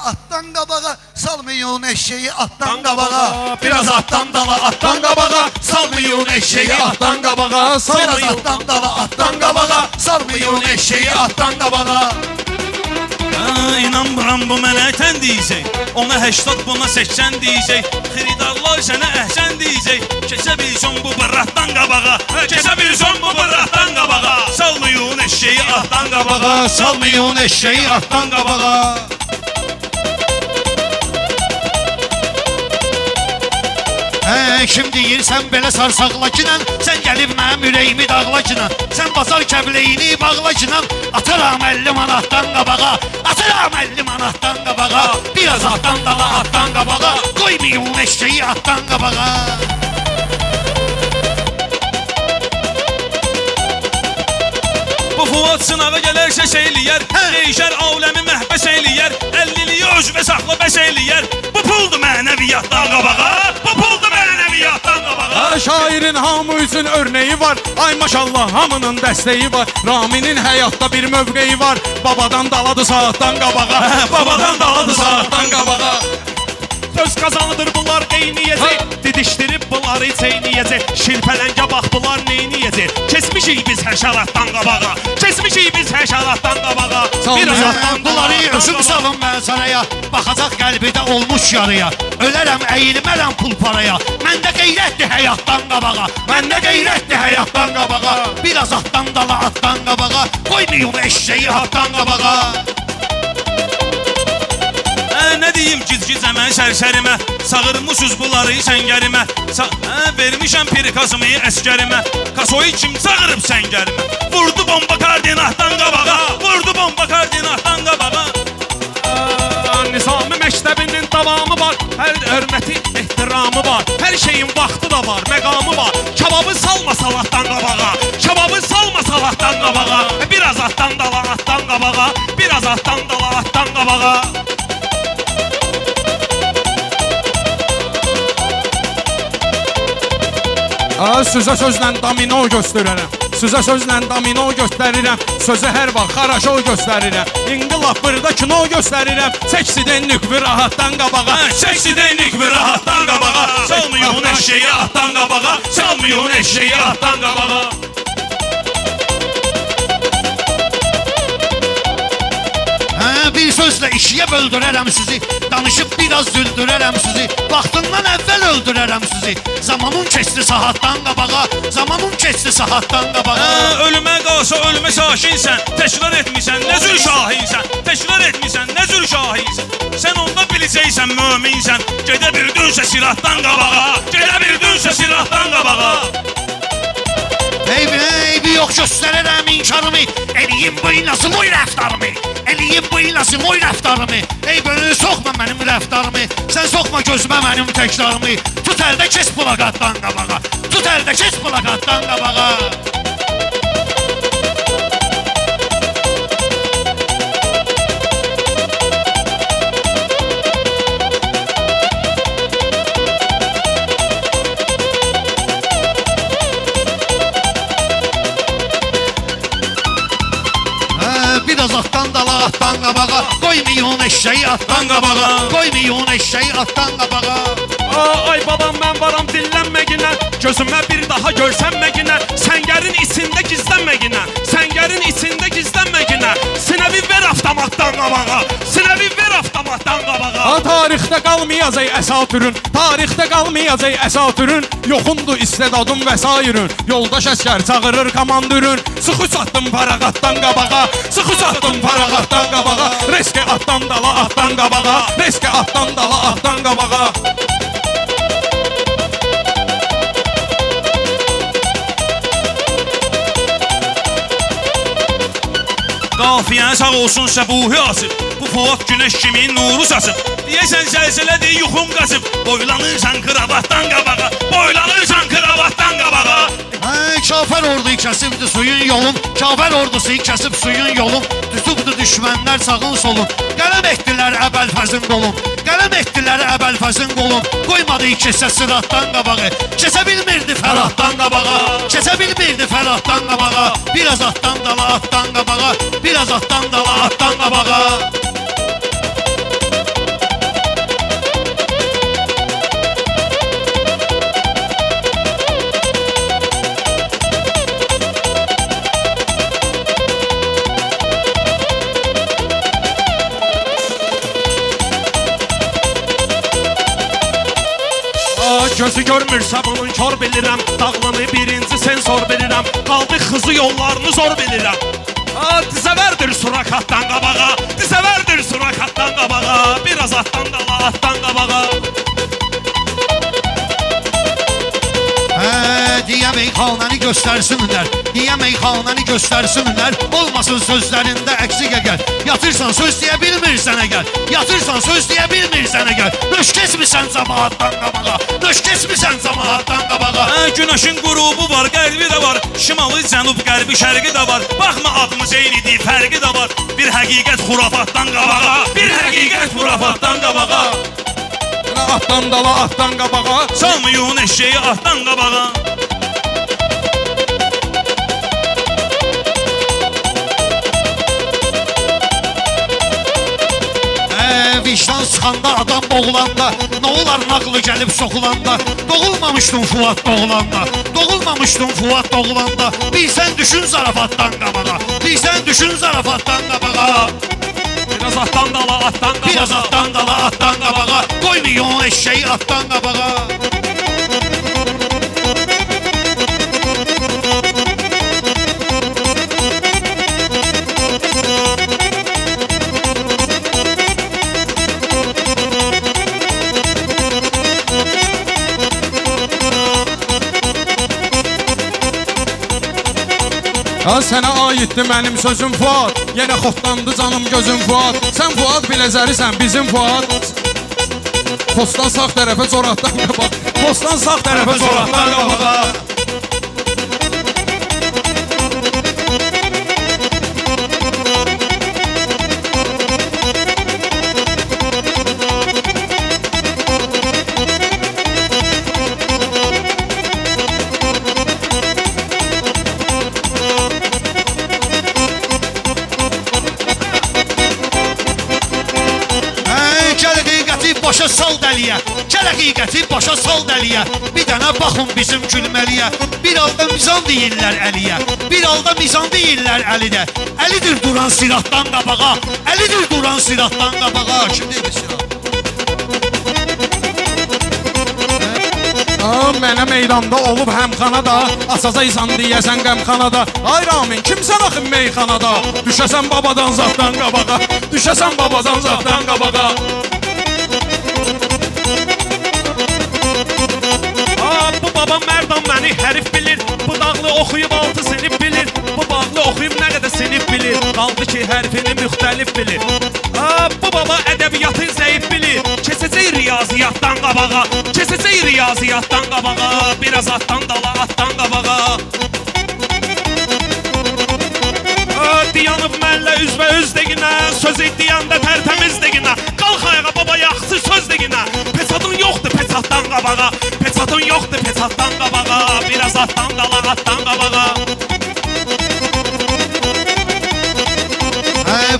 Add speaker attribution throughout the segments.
Speaker 1: attan qabağa, salmayın eşeği attan qabağa. Biraz attan dala, attan qabağa, salmayın eşeği attan qabağa. Biraz attan dala, attan qabağa, salmayın eşeği attan qabağa.
Speaker 2: İnanmıram bu mənə ətən deyəcək. Ona 80, buna 80 deyəcək. Xiridarlar sənə əhsən deyəcək. Keçə bilsən bu bırratdan qabağa, keçə bilsən bu bırratdan qabağa. Salmayın eşeği atdan qabağa,
Speaker 1: salmayın eşeği attan qabağa. Kim deyirsən belə sarsaqlakinan, sən gəlib mənim ürəyimi dağlakinan. Sən basar kəbleyini bağlakinan, ataram 50 manatdan qabağa, ataram 50 manatdan qabağa. Biraz atdan dala, atdan qabağa, qoymayın eşeği atdan qabağa.
Speaker 2: Bu Fuad sınağa gələrsə şeyliyər, değişər aləmi məhbəs eləyər. 50'liyi özvə saxla bəs eləyər. Bu puldur mənəviyyatdan qabağa, bu puldur mənəviyyatdan qabağa.
Speaker 3: Şairin hamı üçün örneği var. Ay maşallah hamının dəstəyi var. Raminin həyatda bir mövqeyi var. Babadan daladı saatdan qabağa, babadan daladı saatdan qabağa.
Speaker 4: Söz kazanıdır bunlar eyniyəcək, didişdirib bunları çeyniyəcək. Şirpələngə bax bunlar neyniyəcək. Kesmişik biz həşəratdan qabağa, kesmişik biz həşəratdan qabağa.
Speaker 1: Biraz atdan bunları özüm salın mən saraya, baxacaq qəlbidə olmuş yarıya. Ölərəm əyilmərəm pul paraya, məndə qeyrətdir həyatdan qabağa, məndə qeyrətdir həyatdan qabağa. Biraz atdan dala, atdan qabağa, qoymayın eşeği atdan qabağa.
Speaker 2: Nə deyim giz-giz əmən sərsərimə, sağırmışız bunları səngərimə. Vermişəm pirikasımı əskərimə, kasoyu kim çağırıb səngərimə. Vurdu bomba koordinatdan qabağa, vurdu bomba koordinatdan qabağa.
Speaker 4: Nizami məktəbinin davamı var, hər hörməti, ehtiramı var. Hər şeyin vaxtı da var, məqamı var. Kebabı salma salatdan qabağa, kebabı salma salatdan qabağa. Biraz atdan dala, atdan qabağa, biraz atdan dala, atdan qabağa.
Speaker 3: Sözə sözlə domino göstərərəm, sözə sözlə domino göstərirəm. Sözə hər vaxt xaraşo göstərirəm. İnqilab burada kino göstərirəm. Çəksidenlik bir rahatdan qabağa,
Speaker 2: çəksidenlik bir rahatdan qabağa. Salmayın eşeği atdan qabağa, salmayın eşeği atdan qabağa.
Speaker 1: Bir sözlə işiyə böldürərəm sizi, danışıb biraz düldürərəm sizi. Vaxtından əvvəl öldürərəm sizi. Zamanın keçdi saatdan qabağa, zamanın keçdi saatdan qabağa.
Speaker 2: Ölümə qalsa ölümə sakinsən, təkrar etmirsən, nə cür şahinsən. Təkrar etmirsən, nə cür şahinsən. Sən onda biləcəksən, möminsən. Gedə bildinsə siratdan qabağa, gedə bildinsə siratdan qabağa.
Speaker 1: Eybi yox göstərərəm inkarımı, eləyim bu inasım oy rəftarımı, eləyim bu inasım oy rəftarımı. Bölü soxma mənim rəftarımı, sən soxma gözümə mənim təkrarımı. Tut əldə kes plakatdan qabağa, tut əldə kes plakatdan qabağa. Biraz atdan dala, atdan qabağa, qoymayın eşeği atdan qabağa, qoymayın eşeği atdan qabağa.
Speaker 4: Ay babam mən varam dinlənməginə, gözümə bir daha görsənməginə. Səngərin içində gizlənməginə, səngərin içində gizlənməginə. Sinəvi ver avtomatdan qabağa, sinəvi ver avtomatdan qabağa.
Speaker 3: Tarixdə qalmayacaq əsatürün, tarixdə qalmayacaq əsatürün. Yoxundur istedadın və sairün, yoldaş əskər çağırır komandürün. Sıxı satdım paraqatdan qabağa, sıxı satdım paraqatdan qabağa. Reske atdan dala, atdan qabağa, reske atdan dala, atdan qabağa.
Speaker 2: Qafiyən sağ olsun səbuhi asıb, bu Fuad günəş kimi nuru saçıb. Deyəsən zəlzələdir yuxum qaçıb, boylanırsan kravatdan qabağa, boylanırsan kravatdan qabağa.
Speaker 1: Kafir ordu kəsibdi suyun yolum, kafir ordusu kəsib suyun yolum. Düzübdü düşmənlər sağın solun, qələm etdilər Əbəlfəzin qolun, qələm etdilər Əbəlfəzin qolun. Qoymadı kesə sıratdan qabağı, kesə bilmirdi Fəraddan qabağa, kesə bilmirdi Fəraddan qabağa. Biraz atdan dala, atdan qabağa, biraz atdan dala, atdan qabağa.
Speaker 4: gözü görmürsə bunun kör bilirəm. Dağlanı birinci sensor bilirəm. Qaldı xızı yollarını zor bilirəm. Dizəvərdir surakatdan qabağa, dizəvərdir surakatdan qabağa. Biraz atdan dala, atdan qabağa.
Speaker 1: Diye meyxanəni göstərsinlər, diye meyxanəni göstərsinlər. Olmasın sözlərində əksik əgər. Yatırsan söz deyə bilmirsən əgər. Yatırsan söz deyə bilmirsən əgər. Nöş kesmirsən cəmaatdan qabağa, nöş kesmirsən cəmaatdan qabağa.
Speaker 2: Günəşin qürubu var, qərbi də var. Şimalı, cənub, qərbi, şərqi də var. Baxma adımız eynidir, fərqi də var. Bir həqiqət xurafatdan qabağa, bir həqiqət xurafatdan qabağa.
Speaker 3: Atdan dala, atdan qabağa.
Speaker 2: Salmayın eşeği atdan qabağa.
Speaker 1: Vicdan sıxanda, adam boğulanda, nə olar nağlı gəlib soxulanda. Doğulmamışdın Fuad doğulanda, doğulmamışdın Fuad doğulanda. Bir sən düşün zarafatdan qabağa, bir sən düşün zarafatdan qabağa.
Speaker 4: Biraz atdan dala, atdan qabağa.
Speaker 1: Biraz atdan dala, atdan qabağa. Qoymuyor eşeği atdan qabağa.
Speaker 3: Sənə aiddir mənim sözüm Fuad. Yenə xotlandı canım gözüm Fuad. Sən Fuad Bilezərisən bizim Fuad. Postdan sağ tərəfə zoratdan qabaq. Postdan sağ tərəfə zoratdan qabağa.
Speaker 1: Başa sal dəliyə, gəl həqiqəti başa sal dəliyə. Bir dənə baxın bizim gülməliyə. Bir halda mizan deyirlər əliyə, bir halda mizan deyirlər əlidə. Əlidir duran silahdan qabağa, əlidir duran silahdan qabağa. Kim deyir silah?
Speaker 3: Mənə meydanda olub həmxanada, asacaqsan deyəsən qəmxanada. Ay Ramin, kimsən axı meyxanada? Düşəsən babadan zatdan qabağa, düşəsən babadan zatdan qabağa.
Speaker 4: Bu babam Mərdan məni hərif bilir. Bu dağlı oxuyub altı sinif bilir. Bu bağlı oxuyub nə qədər sinif bilir. Qaldı ki hərfini müxtəlif bilir. Bu baba ədəbiyyatı zəif bilir. Keçəcək riyaziyyatdan qabağa, keçəcək riyaziyyatdan qabağa. Biraz atdan dala, atdan qabağa. Diyanıb mənlə üzbəüz deginə, söz deyəndə tərtəmiz deginə. Qalx ayağa baba yaxşı söz deginə. Pesatın yoxdur pesatdan qabağa, pesatın yoxdur pesatdan qabağa. Biraz atdan dala, atdan qabağa.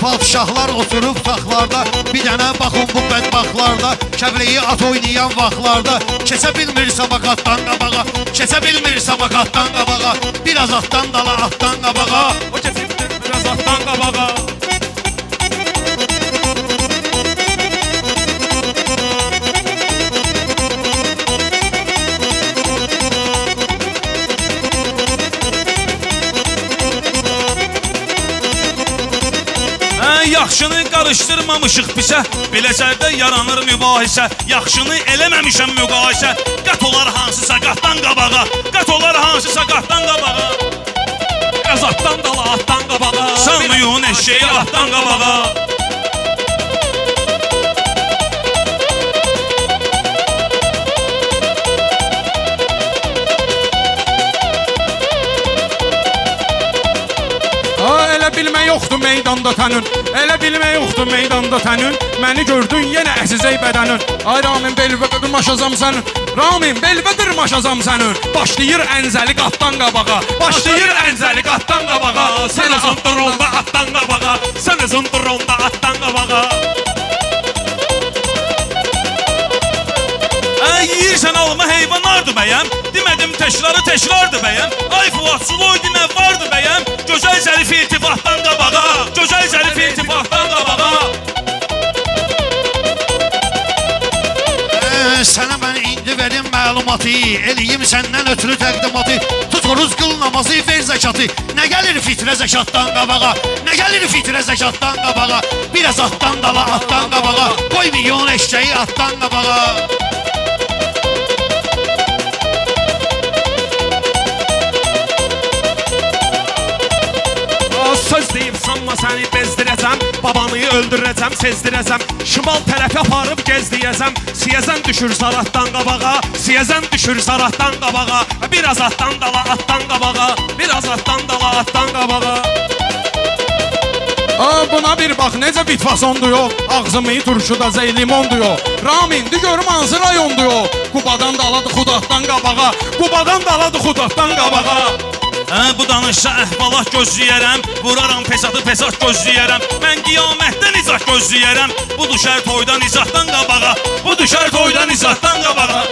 Speaker 1: Padişahlar oturub taxtlarda, bir dənə baxın bu bədbaxtlarda. Kəbləyi at oynayan vaxtlarda, keçə bilmir sabaqatdan qabağa, keçə bilmir sabaqatdan qabağa. Biraz atdan dala, atdan qabağa.
Speaker 4: O keçibdir biraz atdan qabağa.
Speaker 2: Yaxşını qarışdırmamışıq pisə, Biləcərdə yaranır mübahisə. Yaxşını eləməmişəm müqayisə. Qat olar hansısa qatdan qabağa, qat olar hansısa qatdan qabağa.
Speaker 4: Biraz atdan dala, atdan qabağa.
Speaker 2: Salmayın eşeği atdan qabağa.
Speaker 3: Elə bilmə yoxdur meydanda tənün, elə bilmə yoxdur meydanda tənün. Məni gördün yenə əzizey bədənin. Ay Ramin, belvə qırmaşazam sənin, Ramin, belvə qırmaşazam sənin. Başlayır ənzəli qatdan qabağa, başlayır ənzəli qatdan qabağa.
Speaker 4: Sən özün dur onda atdan qabağa, sən özün dur onda atdan qabağa.
Speaker 2: Yiyirsən alma heyvanlardır bəyəm. Demədim təşrardır bəyəm. Ay Fuad, Suloy demə vardır bəyəm. Gözəl zərif iltifatdan qabağa, gözəl zərif iltifatdan qabağa.
Speaker 1: Sənə mən indi verim məlumatı, eləyim səndən ötürü təqdimatı. Tut oruz qıl namazı, ver zəkatı. Nə gəlir fitrə zəkatdan qabağa, nə gəlir fitrə zəkatdan qabağa. Biraz atdan dala, atdan qabağa, qoy milyon eşeği atdan qabağa.
Speaker 4: Söz deyib sanma səni bezdirəcəm, babanı öldürəcəm, sezdirəcəm. Şimal tərəfi aparıb gezdiyəcəm. Siyəzən düşür zaratdan qabağa, siyəzən düşür zaratdan qabağa. Biraz atdan dala, atdan qabağa, biraz atdan dala, atdan qabağa.
Speaker 3: Buna bir bax necə bit fasondur yo. Ağzımı turşuda zeylimondur yo. Ramindir görüm hansı rayondur yo. Qubadan daladı xudahdan qabağa, Qubadan daladı xudahdan qabağa.
Speaker 2: Bu danışsa əhvalat gözləyərəm, vuraram pesadı pesat gözləyərəm. Mən qiyamətdə nizah gözləyərəm. Bu düşər toydan izahdan qabağa, bu düşər toydan izahdan qabağa.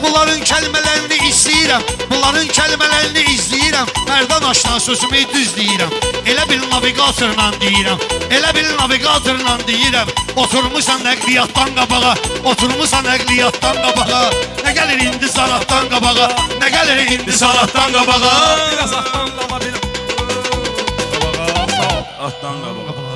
Speaker 1: Bunların kəlmələrini izləyirəm, bunların kəlmələrini izləyirəm. Mərdan aşdan sözümü düz deyirəm. Elə bil navigatorla deyirəm, elə bil navigatorla deyirəm. Oturmuşsan nəqliyyatdan qabağa, oturmuşsan nəqliyyatdan qabağa. Nə gəlir indi zaratdan qabağa, nə gəlir indi zaratdan qabağa.
Speaker 4: Biraz atdan dala, bir...
Speaker 2: Atdan qabağa.